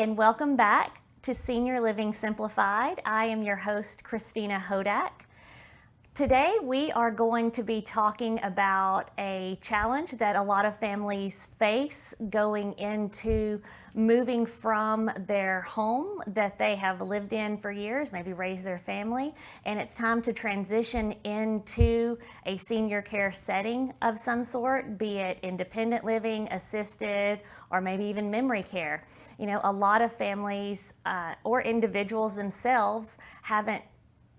and welcome back to Senior Living Simplified. I am your host, Christina Hodak. Today we are going to be talking about a challenge that a lot of families face going into moving from their home that they have lived in for years, maybe raised their family, and it's time to transition into a senior care setting of some sort, be it independent living, assisted, or maybe even memory care. You know, a lot of families or individuals themselves haven't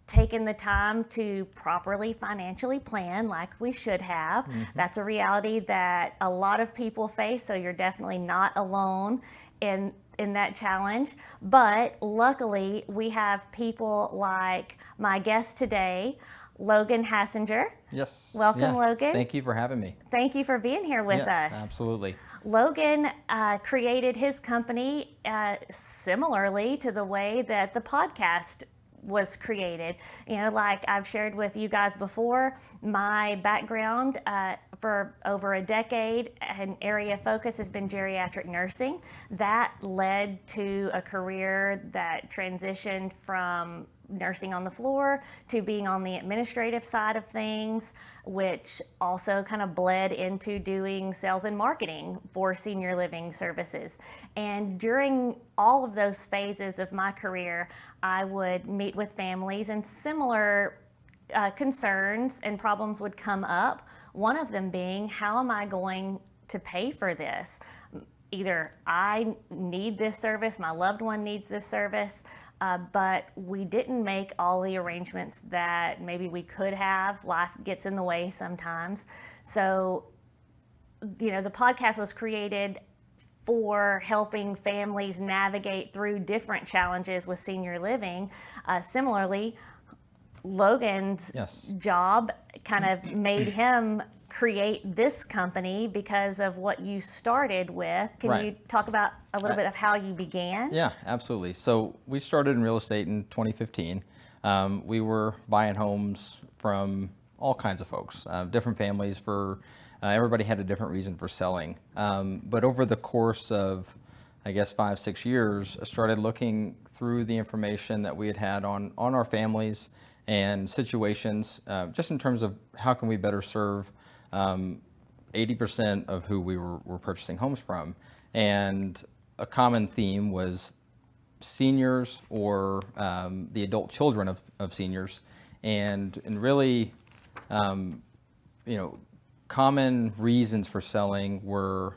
taken the time to properly financially plan like we should have. Mm-hmm. That's a reality that a lot of people face, so you're definitely not alone in that challenge. But luckily, we have people like my guest today, Logan Hassinger. Yes. Welcome, Logan. Thank you for having me. Thank you for being here with us. Yes, absolutely. Logan created his company similarly to the way that the podcast was created. You know, like I've shared with you guys before, my background for over a decade, an area of focus has been geriatric nursing. That led to a career that transitioned from nursing on the floor to being on the administrative side of things, which also kind of bled into doing sales and marketing for senior living services. And during all of those phases of my career, I would meet with families and similar concerns and problems would come up. One of them being, how am I going to pay for this? Either I need this service, my loved one needs this service, but we didn't make all the arrangements that maybe we could have. Life gets in the way sometimes. So, you know, the podcast was created for helping families navigate through different challenges with senior living. Similarly, Logan's job kind of made him create this company because of what you started with. Can you talk about a little bit of how you began? Yeah, absolutely. So we started in real estate in 2015. We were buying homes from all kinds of folks, different families. Everybody had a different reason for selling. But over the course of, I guess, 5-6 years, I started looking through the information that we had on our families and situations, just in terms of how can we better serve 80% of who we were purchasing homes from. And a common theme was seniors or the adult children of seniors. And really, common reasons for selling were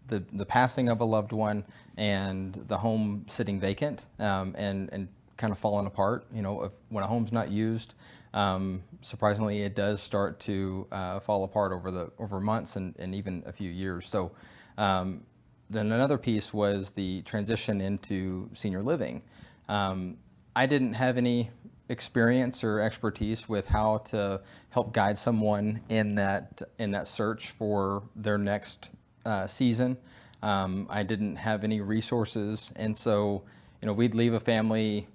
the passing of a loved one and the home sitting vacant and kind of falling apart. You know, when a home's not used, surprisingly, it does start to fall apart over months and even a few years. So then another piece was the transition into senior living. I didn't have any experience or expertise with how to help guide someone in that search for their next season. I didn't have any resources, and so we'd leave a family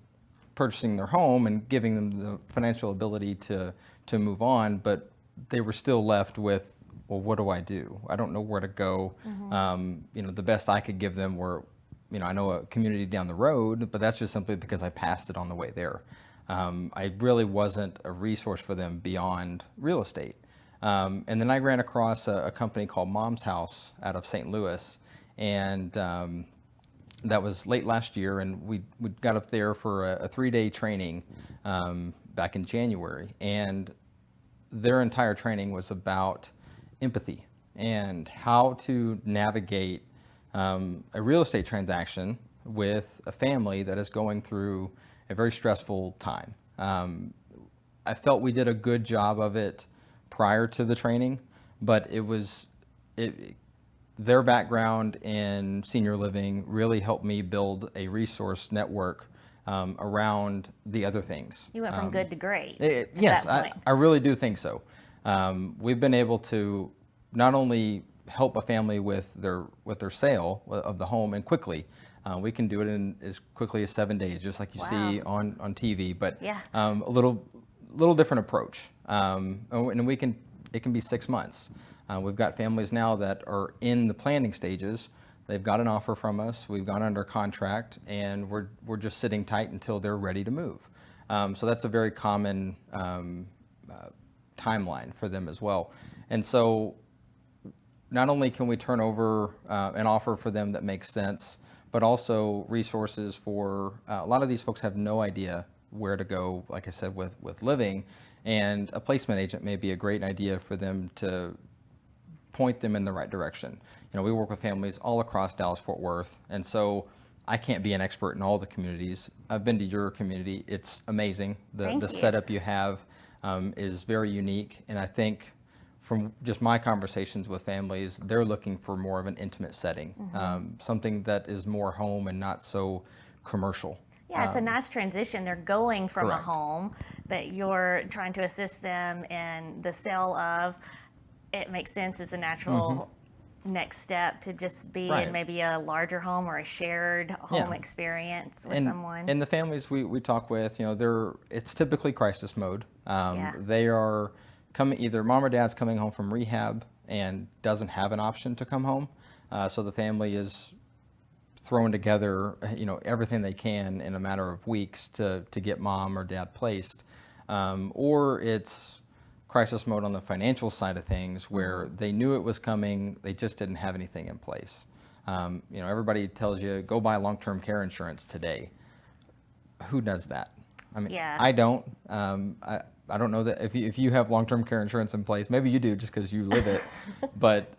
purchasing their home and giving them the financial ability to move on, but they were still left with, well, what do I do? I don't know where to go. Mm-hmm. The best I could give them were, I know a community down the road, but that's just simply because I passed it on the way there. I really wasn't a resource for them beyond real estate. And then I ran across a company called Mom's House out of St. Louis, and that was late last year, and we got up there for a 3-day training back in January, and their entire training was about empathy and how to navigate a real estate transaction with a family that is going through a very stressful time. I felt we did a good job of it prior to the training, but their background in senior living really helped me build a resource network around the other things. You went from good to great. Yes, I really do think so. We've been able to not only help a family with their sale of the home and quickly. We can do it in as quickly as 7 days, just like you see on TV, but a little different approach. And it can be 6 months. We've got families now that are in the planning stages They've got an offer from us. We've gone under contract, and we're just sitting tight until they're ready to move. So that's a very common timeline for them as well. And so not only can we turn over an offer for them that makes sense, but also resources for a lot of these folks have no idea where to go, like I said, with living. And a placement agent may be a great idea for them to point them in the right direction. We work with families all across Dallas-Fort Worth, and so I can't be an expert in all the communities. I've been to your community. It's amazing. The setup you have is very unique, and I think from just my conversations with families, they're looking for more of an intimate setting, something that is more home and not so commercial. Yeah, it's a nice transition. They're going from Correct. a home that you're trying to assist them in the sale of. It makes sense as a natural next step to just be in maybe a larger home or a shared home experience with someone. And the families we talk with, it's typically crisis mode. They are coming, either mom or dad's coming home from rehab and doesn't have an option to come home. So the family is throwing together, everything they can in a matter of weeks to get mom or dad placed. Or it's crisis mode on the financial side of things where they knew it was coming, they just didn't have anything in place. Everybody tells you, go buy long-term care insurance today. Who does that? I mean, I don't. I don't know that if you have long-term care insurance in place, maybe you do just because you live it, but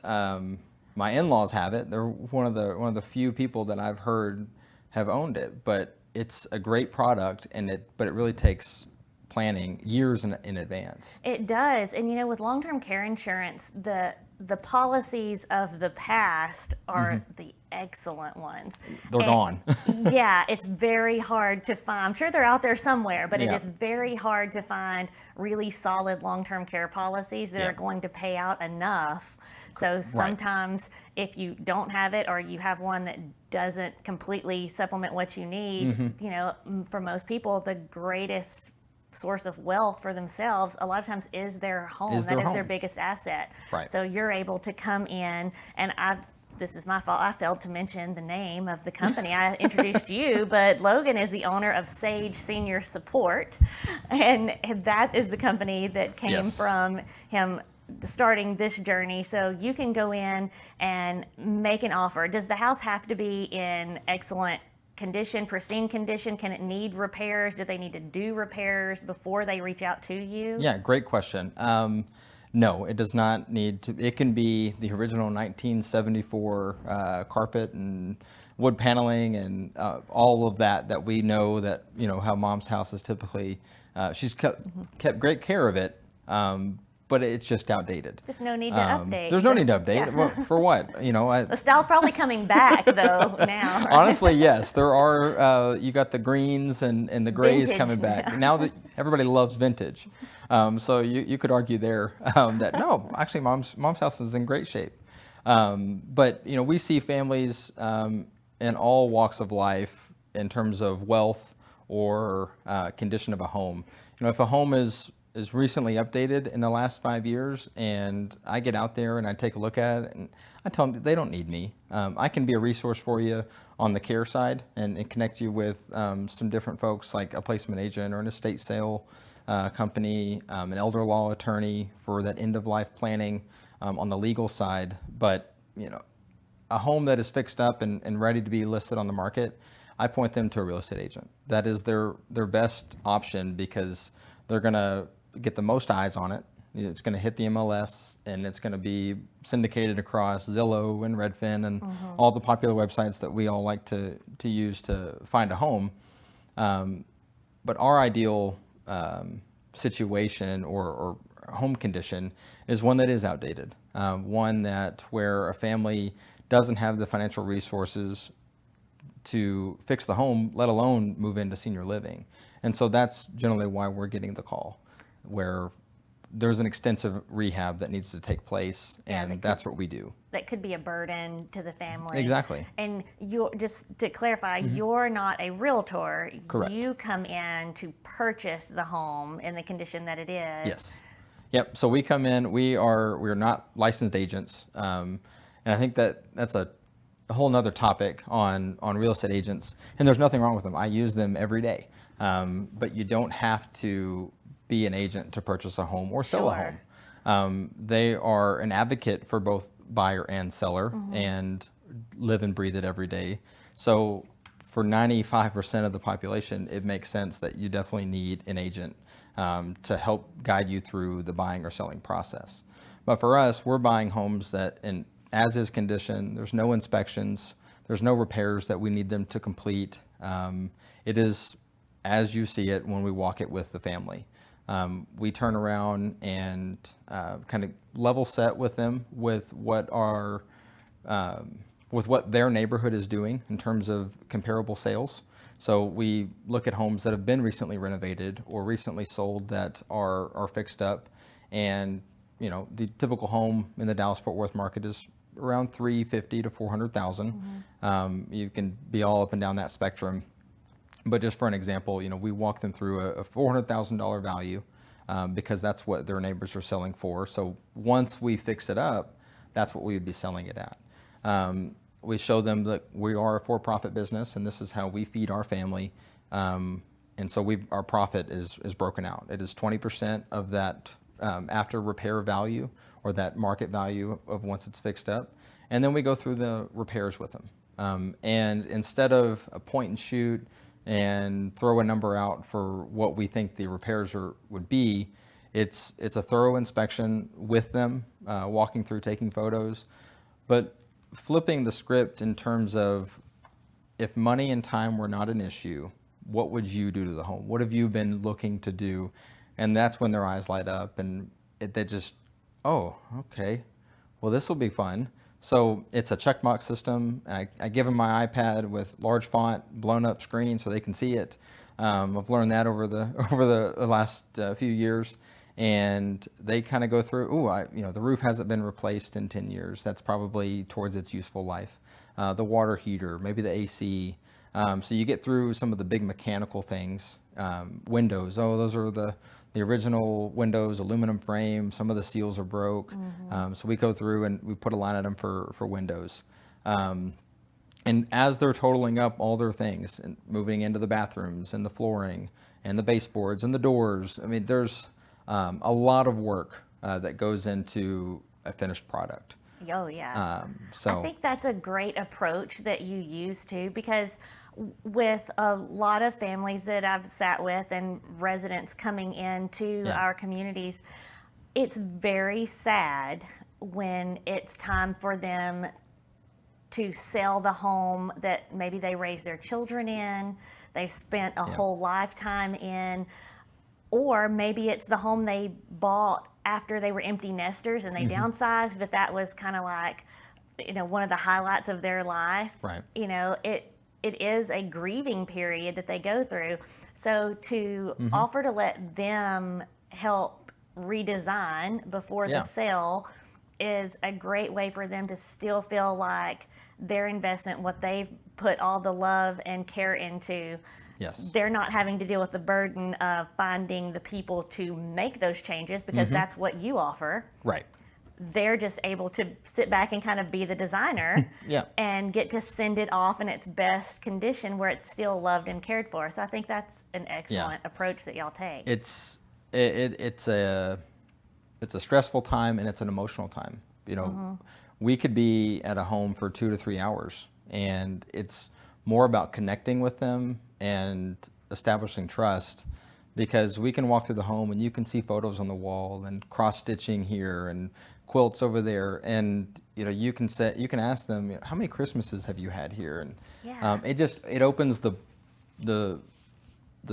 my in-laws have it. They're one of the few people that I've heard have owned it, but it's a great product, but it really takes planning years in advance. It does. And with long-term care insurance, the policies of the past are the excellent ones. They're gone. Yeah, it's very hard to find. I'm sure they're out there somewhere, but it is very hard to find really solid long-term care policies that are going to pay out enough. So sometimes if you don't have it or you have one that doesn't completely supplement what you need, for most people, the greatest source of wealth for themselves a lot of times is their home. That is their biggest asset. Right. So you're able to come in, and this is my fault, I failed to mention the name of the company. I introduced you, but Logan is the owner of Sage Senior Support, and that is the company that came from him starting this journey. So you can go in and make an offer. Does the house have to be in excellent condition, pristine condition? Can it need repairs? Do they need to do repairs before they reach out to you? Yeah, great question. No, it does not need to. It can be the original 1974 carpet and wood paneling and all of that we know that, how mom's house is typically, she's kept great care of it, but it's just outdated. Just no need to update. There's no need to update. Yeah. Well, for what? The style's probably coming back though now. Right? Honestly, yes. There are. You got the greens and the grays Vintage, coming back. Now that everybody loves vintage, so you could argue there that no, actually, mom's house is in great shape. But we see families in all walks of life in terms of wealth or condition of a home. If a home is recently updated in the last 5 years, and I get out there and I take a look at it and I tell them they don't need me. I can be a resource for you on the care side and connect you with some different folks like a placement agent or an estate sale company, an elder law attorney for that end of life planning on the legal side. But a home that is fixed up and ready to be listed on the market, I point them to a real estate agent. That is their best option because they're going to get the most eyes on it. It's going to hit the MLS and it's going to be syndicated across Zillow and Redfin and all the popular websites that we all like to use to find a home. But our ideal situation or home condition is one that is outdated, one that where a family doesn't have the financial resources to fix the home, let alone move into senior living. And so that's generally why we're getting the call, where there's an extensive rehab that needs to take place, and that's what we do. That could be a burden to the family. Exactly. And just to clarify, you're not a realtor. Correct. You come in to purchase the home in the condition that it is. Yes. Yep. So we come in. We're not licensed agents, and I think that's a a whole nother topic on real estate agents, and there's nothing wrong with them. I use them every day. But you don't have to be an agent to purchase a home or sell a Sure. home. They are an advocate for both buyer and seller and live and breathe it every day. So for 95% of the population, it makes sense that you definitely need an agent to help guide you through the buying or selling process. But for us, we're buying homes that in as is condition. There's no inspections. There's no repairs that we need them to complete. It is as you see it when we walk it with the family. We turn around and kind of level set with them with what their neighborhood is doing in terms of comparable sales. So we look at homes that have been recently renovated or recently sold that are fixed up, and the typical home in the Dallas-Fort Worth market is around 350 to 400,000. You can be all up and down that spectrum. But just for an example, we walk them through a $400,000 value because that's what their neighbors are selling for. So once we fix it up, that's what we would be selling it at. We show them that we are a for-profit business, and this is how we feed our family. And so our profit is broken out. It is 20% of that after repair value or that market value of once it's fixed up. And then we go through the repairs with them. And instead of a point and shoot and throw a number out for what we think the repairs would be, it's a thorough inspection with them, walking through, taking photos, but flipping the script in terms of if money and time were not an issue, what would you do to the home? What have you been looking to do? And that's when their eyes light up and they just, oh, okay, well, this will be fun. So it's a checkbox system. I give them my iPad with large font, blown up screen so they can see it. I've learned that over the last few years, and they kind of go through. The roof hasn't been replaced in 10 years. That's probably towards its useful life. The water heater, maybe the AC. So you get through some of the big mechanical things. Windows. Oh, those are the original windows, aluminum frame. Some of the seals are broke. So we go through and we put a line item for windows. And as they're totaling up all their things and moving into the bathrooms and the flooring and the baseboards and the doors, I mean, there's a lot of work that goes into a finished product. Oh, yeah. So I think that's a great approach that you use too, because with a lot of families that I've sat with and residents coming into our communities, it's very sad when it's time for them to sell the home that maybe they raised their children in, they've spent a whole lifetime in, or maybe it's the home they bought after they were empty nesters and they downsized, but that was kind of like, one of the highlights of their life. Right. It is a grieving period that they go through. So to offer to let them help redesign before the sale is a great way for them to still feel like their investment, what they've put all the love and care into, they're not having to deal with the burden of finding the people to make those changes because that's what you offer. Right. They're just able to sit back and kind of be the designer and get to send it off in its best condition where it's still loved and cared for. So I think that's an excellent approach that y'all take. It's a stressful time and it's an emotional time. We could be at a home for 2 to 3 hours, and it's more about connecting with them and establishing trust, because we can walk through the home and you can see photos on the wall and cross stitching here and quilts over there, and you can ask them, how many Christmases have you had here, and it opens the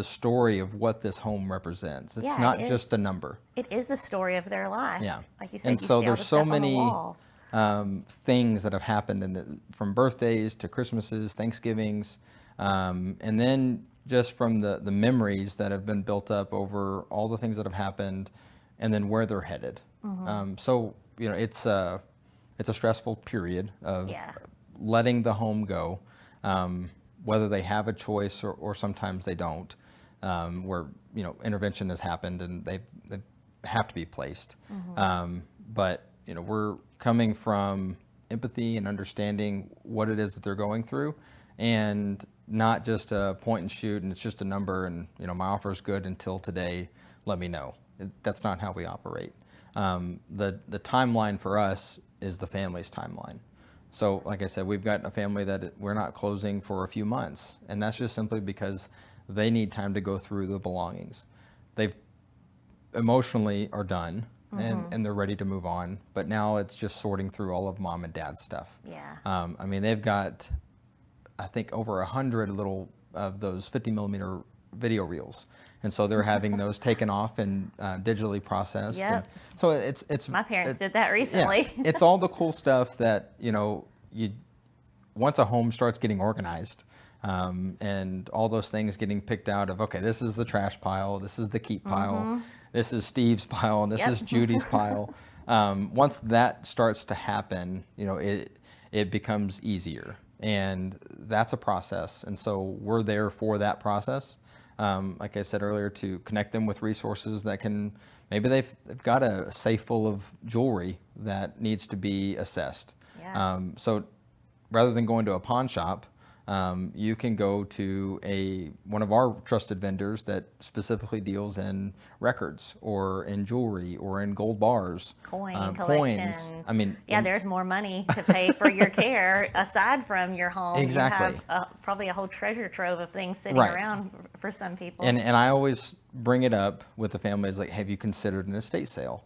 story of what this home represents. It's not just a number. It is the story of their life. Yeah. Like you said, and you so see all there's the so stuff on the many walls. things that have happened from birthdays to Christmases, Thanksgivings, and then just from the memories that have been built up over all the things that have happened, and then where they're headed. So it's a stressful period of letting the home go, whether they have a choice or sometimes they don't, where intervention has happened and they have to be placed. But we're coming from empathy and understanding what it is that they're going through, and not just a point and shoot and it's just a number and, my offer is good until today, let me know. That's not how we operate. The timeline for us is the family's timeline. So like I said, we've got a family that we're not closing for a few months, and that's just simply because they need time to go through the belongings. They've emotionally are done, and they're ready to move on, but now it's just sorting through all of mom and dad's stuff. Yeah. They've got, I think, over 100 little of those 50 millimeter video reels. And so they're having those taken off and digitally processed. Yep. And so it's My parents did that recently. Yeah, it's all the cool stuff that, once a home starts getting organized, and all those things getting picked out of, okay, this is the trash pile, this is the keep pile, this is Steve's pile, and this is Judy's pile. Once that starts to happen, it becomes easier. And that's a process. And so we're there for that process. Like I said earlier, to connect them with resources that can, maybe they've got a safe full of jewelry that needs to be assessed. Yeah. So rather than going to a pawn shop, you can go to one of our trusted vendors that specifically deals in records or in jewelry or in gold bars, Coins. Coins. There's more money to pay for your care aside from your home. Exactly. You have probably a whole treasure trove of things sitting Right. around for some people. And I always bring it up with the families, like, have you considered an estate sale?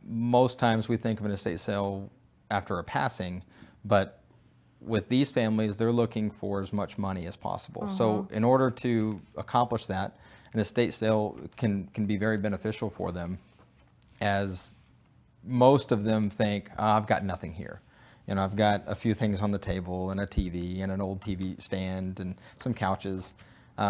Most times we think of an estate sale after a passing, but with these families, they're looking for as much money as possible. So in order to accomplish that, an estate sale can be very beneficial for them, as most of them think, I've got nothing here. I've got a few things on the table and a TV and an old TV stand and some couches.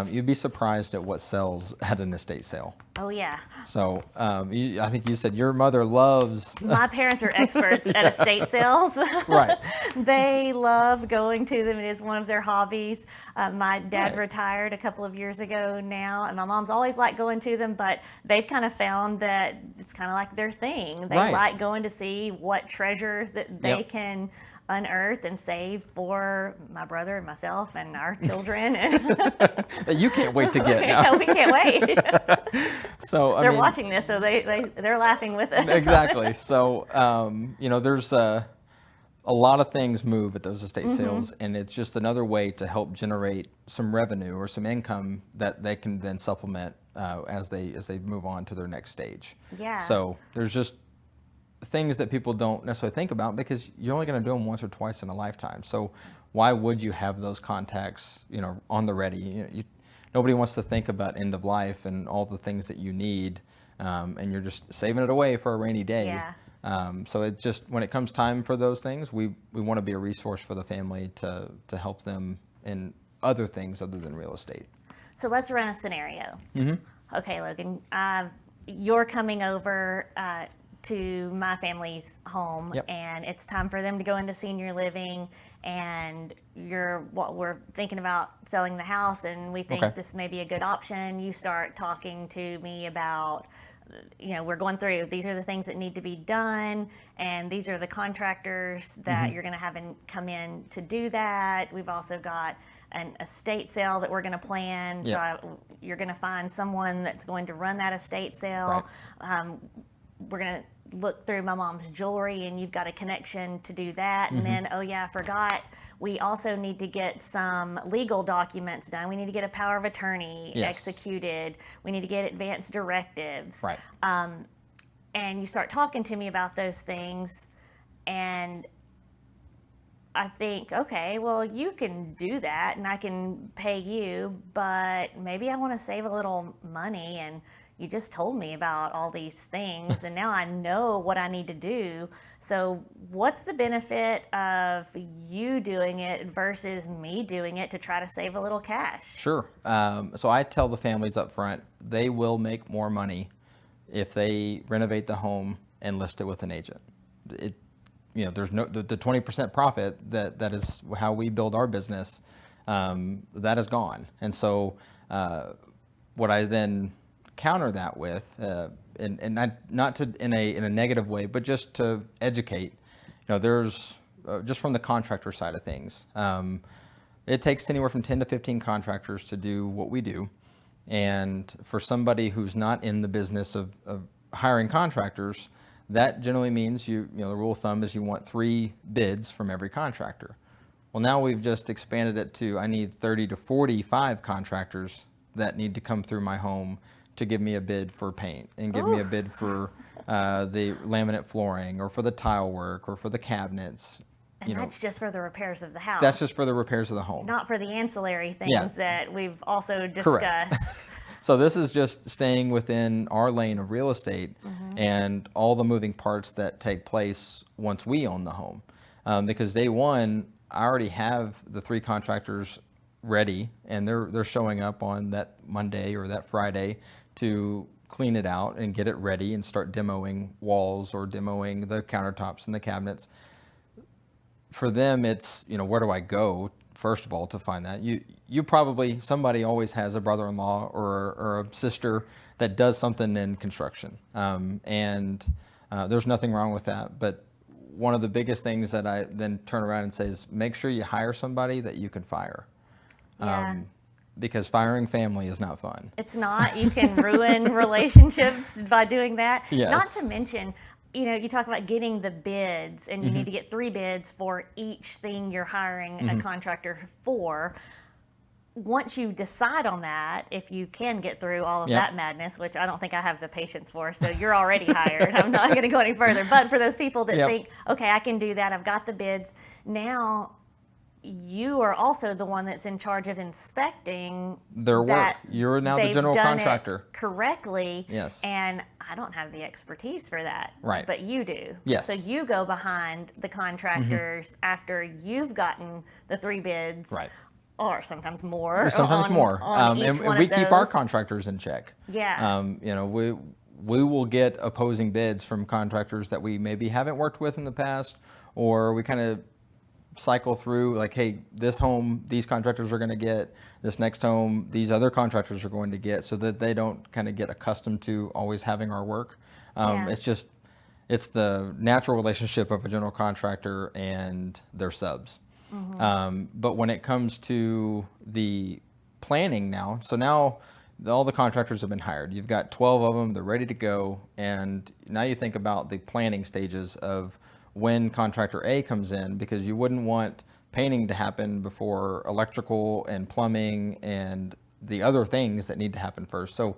You'd be surprised at what sells at an estate sale. Oh, yeah. So I think you said your mother loves... My parents are experts at estate sales. Right. They love going to them. It is one of their hobbies. My dad Right. retired a couple of years ago now, and my mom's always liked going to them, but they've kind of found that it's kind of like their thing. They Right. like going to see what treasures that they Yep. can unearth and save for my brother and myself and our children. That you can't wait to get now. Yeah, we can't wait. So They're watching this, so they're laughing with us. Exactly. So there's a lot of things move at those estate sales, and it's just another way to help generate some revenue or some income that they can then supplement as they move on to their next stage. Yeah. So there's just things that people don't necessarily think about, because you're only going to do them once or twice in a lifetime. So why would you have those contacts, on the ready? Nobody wants to think about end of life and all the things that you need, and you're just saving it away for a rainy day. Yeah. So it just, when it comes time for those things, we want to be a resource for the family to help them in other things other than real estate. So let's run a scenario. Okay, Logan, you're coming over to my family's home, Yep. and it's time for them to go into senior living, and we're thinking about selling the house, and we think Okay. this may be a good option. You start talking to me about, we're going through, these are the things that need to be done, and these are the contractors that you're going to have come in to do that. We've also got an estate sale that we're going to plan. Yeah. So you're going to find someone that's going to run that estate sale. We're going to look through my mom's jewelry, and you've got a connection to do that. And then, oh yeah, I forgot, we also need to get some legal documents done. We need to get a power of attorney Yes. executed. We need to get advance directives. Right. And you start talking to me about those things, and I think, okay, well, you can do that and I can pay you, but maybe I want to save a little money, and you just told me about all these things and now I know what I need to do. So what's the benefit of you doing it versus me doing it to try to save a little cash? Sure. So I tell the families up front, they will make more money if they renovate the home and list it with an agent. There's the 20% profit that is how we build our business. That is gone. And so what I then counter that with, and not in a negative way, but just to educate. There's just from the contractor side of things. It takes anywhere from 10 to 15 contractors to do what we do. And for somebody who's not in the business of hiring contractors, that generally means the rule of thumb is you want 3 bids from every contractor. Well, now we've just expanded it to I need 30 to 45 contractors that need to come through my home to give me a bid for paint and give me a bid for the laminate flooring or for the tile work or for the cabinets. And that's just for the repairs of the house. That's just for the repairs of the home. Not for the ancillary things that we've also discussed. Correct. So this is just staying within our lane of real estate and all the moving parts that take place once we own the home. Because day one, I already have the 3 contractors ready, and they're showing up on that Monday or that Friday to clean it out and get it ready and start demoing walls or demoing the countertops and the cabinets. For them, it's, where do I go, first of all, to find that? You probably, somebody always has a brother-in-law or a sister that does something in construction. And there's nothing wrong with that. But one of the biggest things that I then turn around and say is make sure you hire somebody that you can fire. Yeah. Because firing family is not fun. It's not. You can ruin relationships by doing that. Yes. Not to mention, you talk about getting the bids, and you need to get 3 bids for each thing you're hiring a contractor for. Once you decide on that, if you can get through all of that madness, which I don't think I have the patience for, so you're already hired. I'm not going to go any further. But for those people that think, okay, I can do that, I've got the bids, now you are also the one that's in charge of inspecting their work. You're now the general contractor. Correctly. Yes. And I don't have the expertise for that. Right. But you do. Yes. So you go behind the contractors after you've gotten the 3 bids. Right. Or sometimes more. Sometimes more. And we keep our those. contractors in check. Yeah. We will get opposing bids from contractors that we maybe haven't worked with in the past, or we kind of cycle through like, hey, this home, these contractors are going to get, this next home, these other contractors are going to get, so that they don't kind of get accustomed to always having our work. It's the natural relationship of a general contractor and their subs. But when it comes to the planning now, so now all the contractors have been hired. You've got 12 of them, they're ready to go. And now you think about the planning stages of when contractor A comes in, because you wouldn't want painting to happen before electrical and plumbing and the other things that need to happen first. So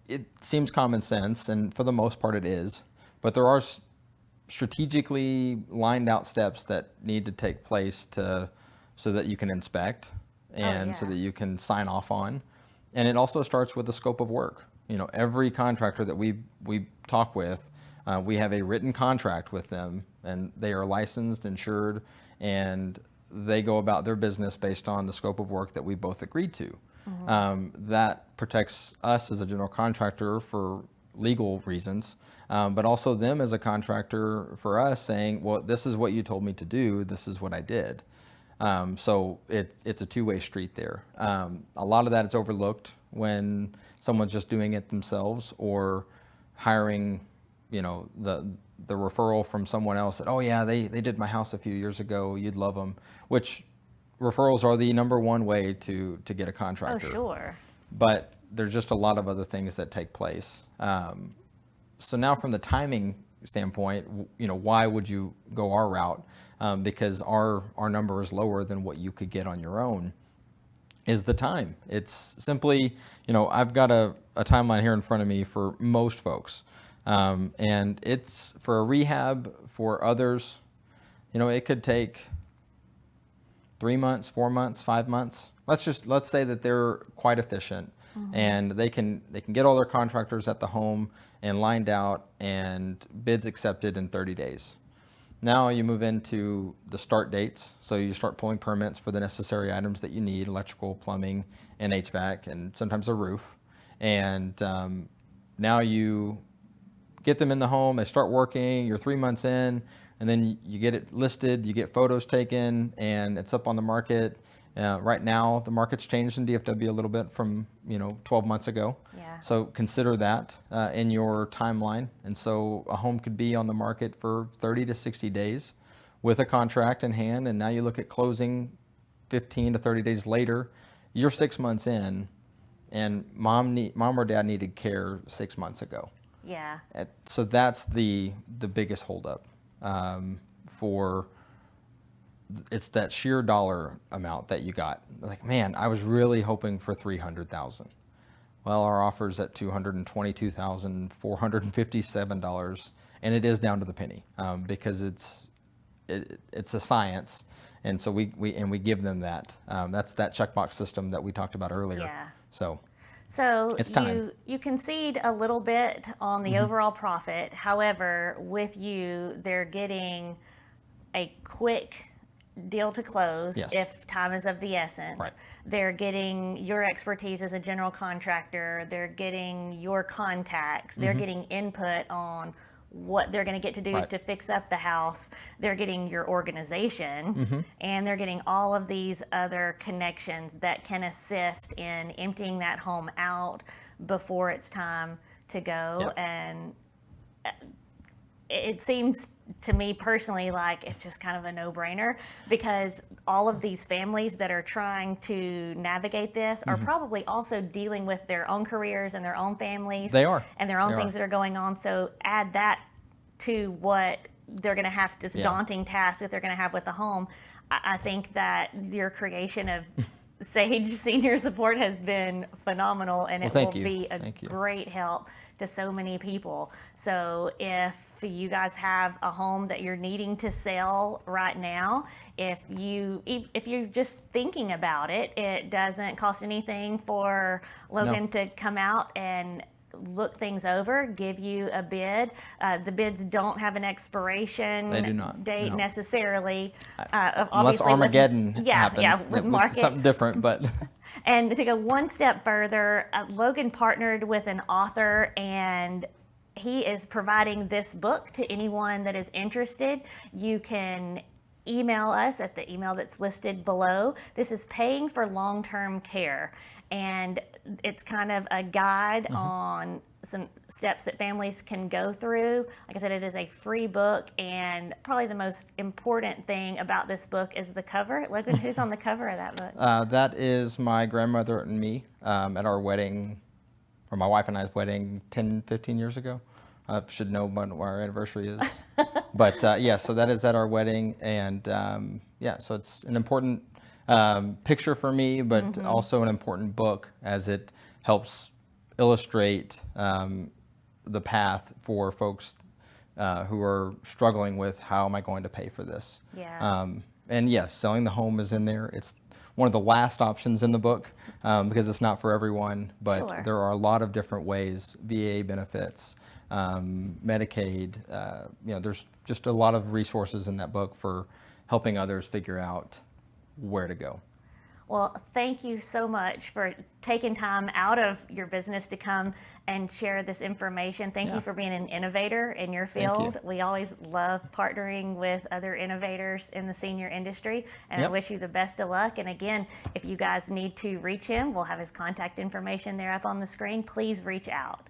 it seems common sense, and for the most part it is, but there are strategically lined out steps that need to take place so that you can inspect and so that you can sign off on. And it also starts with the scope of work. Every contractor that we talk with, we have a written contract with them, and they are licensed, insured, and they go about their business based on the scope of work that we both agreed to. That protects us as a general contractor for legal reasons, but also them as a contractor for us saying, well, this is what you told me to do, this is what I did. So it's a two-way street there. A lot of that is overlooked when someone's just doing it themselves or hiring, the referral from someone else that, oh yeah, they did my house a few years ago, you'd love them, which referrals are the number one way to get a contractor. Oh, sure. But there's just a lot of other things that take place. So now from the timing standpoint, why would you go our route? Because our number is lower than what you could get on your own, is the time. It's simply, I've got a timeline here in front of me for most folks. And it's for a rehab for others, it could take 3 months, 4 months, 5 months. Let's say that they're quite efficient and they can get all their contractors at the home and lined out and bids accepted in 30 days. Now you move into the start dates. So you start pulling permits for the necessary items that you need, electrical, plumbing, and HVAC, and sometimes a roof. And now you get them in the home, they start working, you're 3 months in, and then you get it listed, you get photos taken, and it's up on the market. Right now, the market's changed in DFW a little bit from 12 months ago. Yeah. So consider that in your timeline. And so a home could be on the market for 30 to 60 days with a contract in hand, and now you look at closing 15 to 30 days later, you're 6 months in, and mom or dad needed care 6 months ago. Yeah. So that's the biggest holdup for. It's that sheer dollar amount that you got. Like, man, I was really hoping for $300,000. Well, our offer's at $222,457, and it is down to the penny because it's a science, and so we give them that. That's that checkbox system that we talked about earlier. Yeah. So it's you concede a little bit on the overall profit. However, with you, they're getting a quick deal to close Yes. if time is of the essence. Right. They're getting your expertise as a general contractor. They're getting your contacts. They're getting input on what they're going to get to do Right. to fix up the house. They're getting your organization, and they're getting all of these other connections that can assist in emptying that home out before it's time to go. Yep. And it seems to me personally like it's just kind of a no-brainer, because all of these families that are trying to navigate this are probably also dealing with their own careers and their own families. They are. And their own They things are. that are going on. So add that to what they're going to have, this daunting task that they're going to have with the home. I think that your creation of Sage Senior Support has been phenomenal, and it will be a great help to so many people. So if you guys have a home that you're needing to sell right now, if you're just thinking about it, it doesn't cost anything for Logan to come out and look things over, give you a bid. The bids don't have an expiration date necessarily. Unless Armageddon happens, with market. Something different, but. And to go one step further, Logan partnered with an author, and he is providing this book to anyone that is interested. You can email us at the email that's listed below. This is Paying for Long-Term Care, and it's kind of a guide on some steps that families can go through. Like I said, it is a free book, and probably the most important thing about this book is the cover. Logan, who's on the cover of that book? That is my grandmother and me at our wedding, or my wife and I's wedding 10, 15 year ago. I should know when our anniversary is. But so that is at our wedding, and so it's an important picture for me, but also an important book, as it helps illustrate the path for folks who are struggling with, how am I going to pay for this? Yeah. And yes, selling the home is in there. It's one of the last options in the book because it's not for everyone, but there are a lot of different ways, VA benefits, Medicaid, there's just a lot of resources in that book for helping others figure out where to go. Well, thank you so much for taking time out of your business to come and share this information. Thank you for being an innovator in your field. We always love partnering with other innovators in the senior industry, and I wish you the best of luck. And again, if you guys need to reach him, we'll have his contact information there up on the screen. Please reach out.